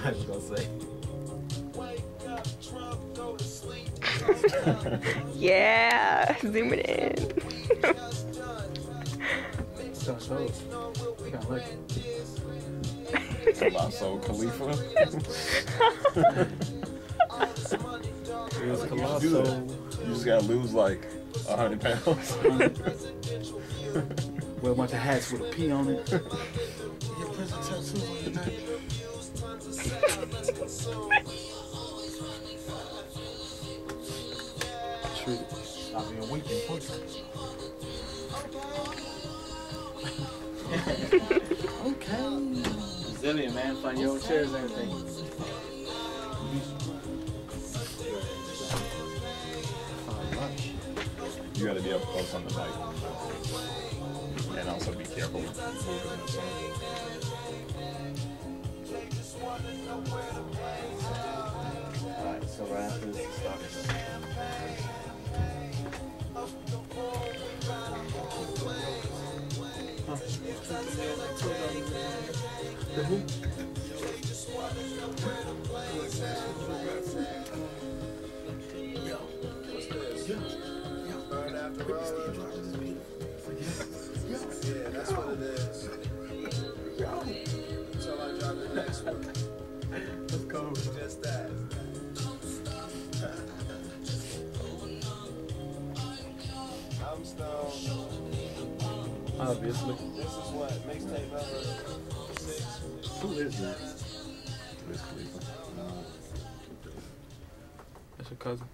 I was gonna say. Yeah, zooming in. So, kind of like Colossal Khalifa. it was You colossal. just gotta lose like 100 pounds. Wear a bunch of hats with a P on it. True. Stop being weak and push. Okay. Resilient, man. Find your own chairs and everything. You gotta be up close on the mic. And also be careful with moving in the song. Alright, so right after this, it starts. Yeah, that's what it is. Until I drop the next one. Let's go. Just that. I'm stoned. Obviously. This is what? Mixtape number 6? Who is that? Wiz Khalifa. That's your cousin.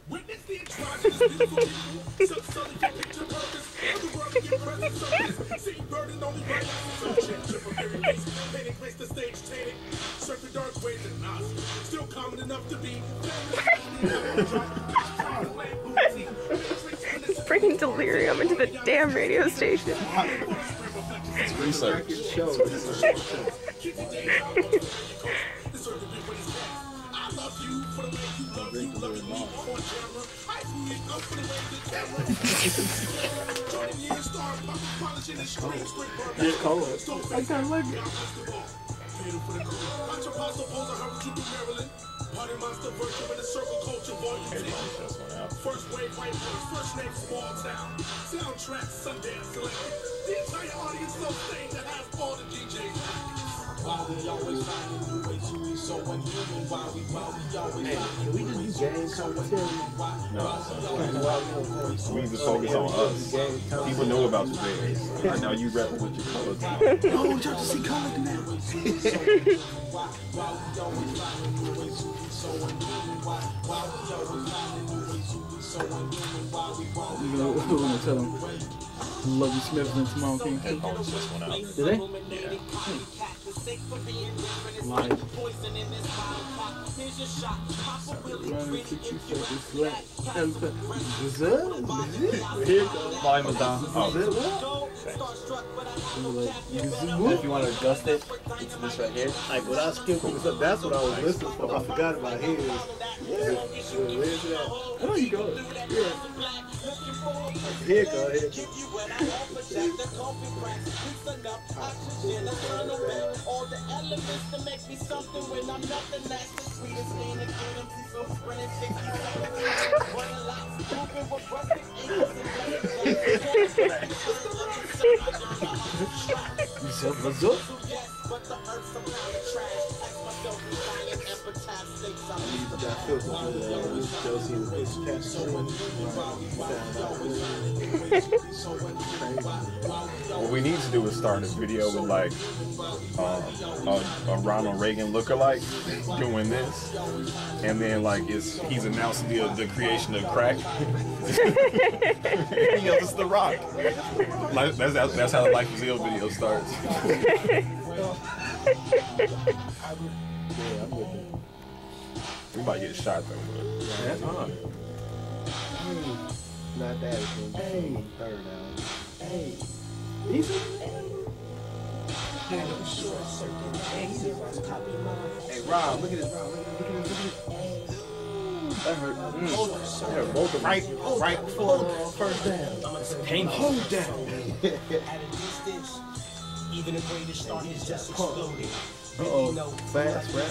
Witness the atrocities, beautiful people, selling your picture purpose, other world to get present service, see burden only right, so change your very face, painting place the stage tainting, surfing dark ways and Nazi, still common enough to be Bringing delirium into the damn radio station. It's research. I love you for the way you love you, loving me on camera. I do it up for the way the camera. Joining years, stars, polishing the screen, straight burn. It's cold. I kind of like it. Watch your pasta pose, I heard what you do, Maryland. Party monster virtue in the circle culture, volume 10. First wave, white boys, first name, small town. Soundtrack, Sundance selected. The entire audience so staying that has all the DJs. Why we always finding new ways to be so unhuman? Why we always Can we just do game commentary? No. We need to focus on us. People know about your videos. Right now you rapping with your colors. Oh, y'all just see color in that. We're gonna tell them Lovey Smith and Simone King. Oh, it's just one out. Did they? Yeah. Live. Volume was down. Oh. If you want to adjust it, it's this right here. Like, when I skipped this up, that's what I was listening for. I forgot about his. Where's that? I know you go. Yeah. Here it go. Here. You said what's up? What we need to do is start a video with like a Ronald Reagan lookalike doing this, and then like he's announcing the creation of crack. You know, it's The Rock. Like, that's how the Life is Ill video starts. We might get shot though. But. That's hard. Not that. Hey. Third down. Hey. Decent? Hey, Rob, look at this. Look at this. That hurt. Both of them. Right before first down. Painful. Hold down. Even the greatest star is just exploded. Uh-oh. Fast rap.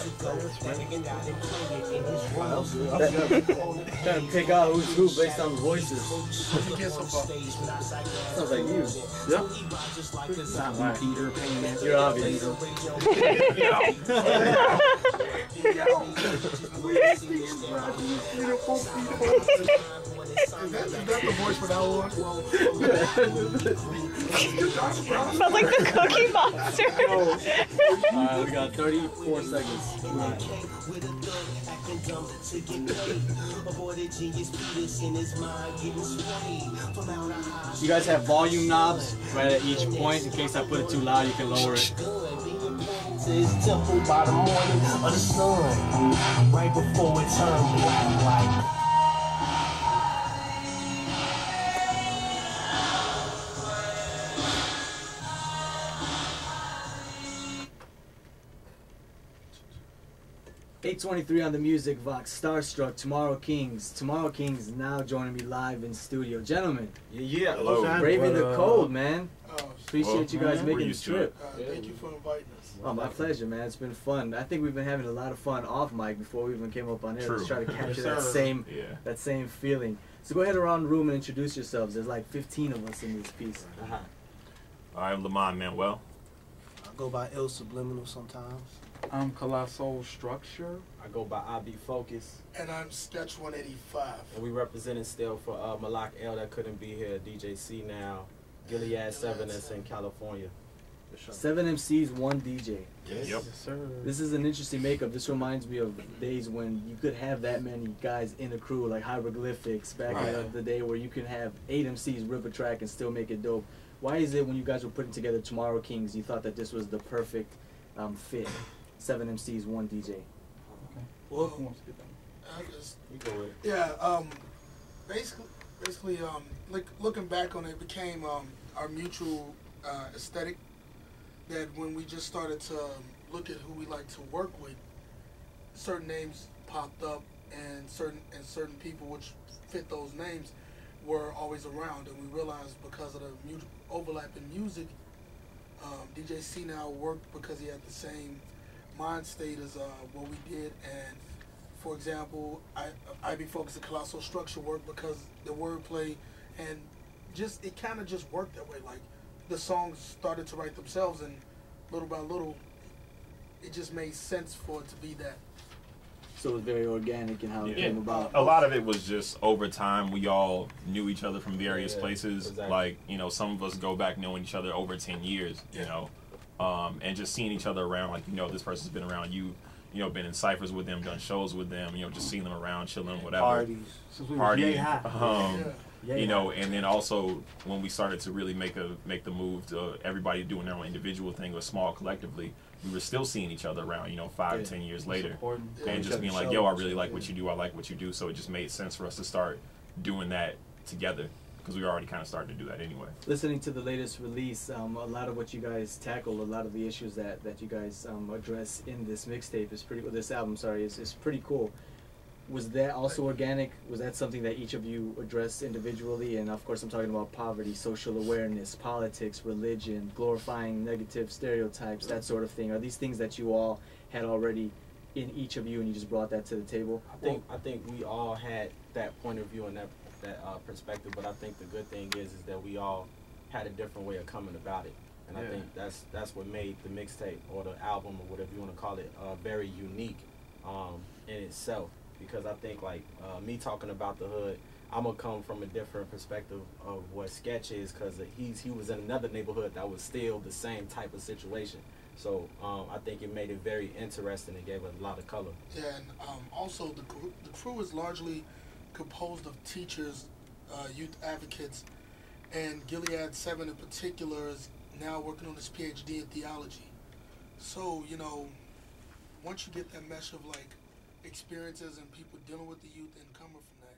Trying to pick out who's who based on the voices. Sounds like you. Yep. Peter Pan. You're obvious. Is that the voice for that one? Sounds like the Cookie Monster. Alright, we got 34 seconds. You guys have volume knobs right at each point. In case I put it too loud, you can lower it. Is temple by the morning of the sun, right before it turned black. 8:23 on the MusicVox. Starstruck. Tomorrow Kings. Tomorrow Kings now joining me live in studio. Gentlemen, Yeah. Hello. braving the cold, man. Oh, Appreciate you guys we're making the used to trip. thank you for inviting us. Oh, my pleasure, man. It's been fun. I think we've been having a lot of fun off mic before we even came up on air. True. Let's try to capture Yes, that sir. same feeling. So go ahead around the room and introduce yourselves. There's like 15 of us in this piece. I'm Lamont Manuel. I go by Ill Subliminal sometimes. I'm Colossal Structure. I go by IB Focus, And I'm Sketch 185. and we representing still for Malak L that couldn't be here, DJC now, Gilead 7 that's in California. 7 MCs, 1 DJ. Yep. Yes, sir. This is an interesting makeup. This reminds me of days when you could have that many guys in a crew, like Hieroglyphics, back in the day where you can have 8 MCs rip a track and still make it dope. Why is it when you guys were putting together Tomorrow Kings, you thought that this was the perfect fit? 7 MCs, 1 DJ. Well, Who wants to get that? I just, You go with it. yeah, basically, like looking back on it, it became our mutual aesthetic. That when we just started to look at who we like to work with, certain names popped up, and certain people which fit those names were always around, and we realized because of the overlap in music, DJ C now worked because he had the same mind state as what we did, and for example, I be focused on Colossal Structure work because the wordplay and just it kind of just worked that way. Like the songs started to write themselves, and little by little, it just made sense for it to be that. So it was very organic in how it Yeah. came about. A lot of it was just over time. We all knew each other from various places. exactly. Like, you know, some of us go back knowing each other over 10 years, you know, and just seeing each other around, like, you know, this person's been around you, you know, been in ciphers with them, done shows with them, you know, just seeing them around, chilling, whatever. Parties. Since we were Party. yay high. You know, and then also when we started to really make the move to everybody doing their own individual thing or small collectively, we were still seeing each other around, you know, 5 or 10 years later, Important. and just being like, yo, I really like what you do, I like what you do, so it just made sense for us to start doing that together because we were already kind of starting to do that anyway. Listening to the latest release, a lot of what you guys tackle, a lot of the issues that you guys address in this mixtape is pretty. This album, sorry, is pretty cool. Was that also organic? Was that something that each of you addressed individually? And of course, I'm talking about poverty, social awareness, politics, religion, glorifying negative stereotypes, that sort of thing. Are these things that you all had already in each of you, and you just brought that to the table? I think we all had that point of view and that perspective, but I think the good thing is that we all had a different way of coming about it, and I think that's what made the mixtape or the album or whatever you want to call it very unique in itself. Because I think like me talking about the hood, I'm gonna come from a different perspective of what Sketch is, because he was in another neighborhood that was still the same type of situation. So I think it made it very interesting and gave it a lot of color. Yeah, and also the crew is largely composed of teachers, youth advocates, and Gilead 7 in particular is now working on his PhD in theology. So, you know, once you get that mesh of like experiences and people dealing with the youth and coming from that,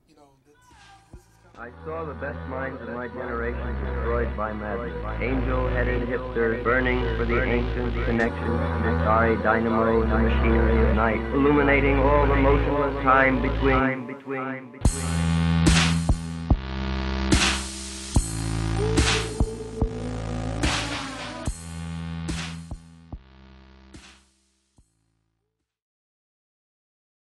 you know, this is kind of I saw the best minds of my generation destroyed by madness. Angel-headed hipsters burning for the ancient connections to the starry dynamo in the machinery of night, illuminating all the motionless time between.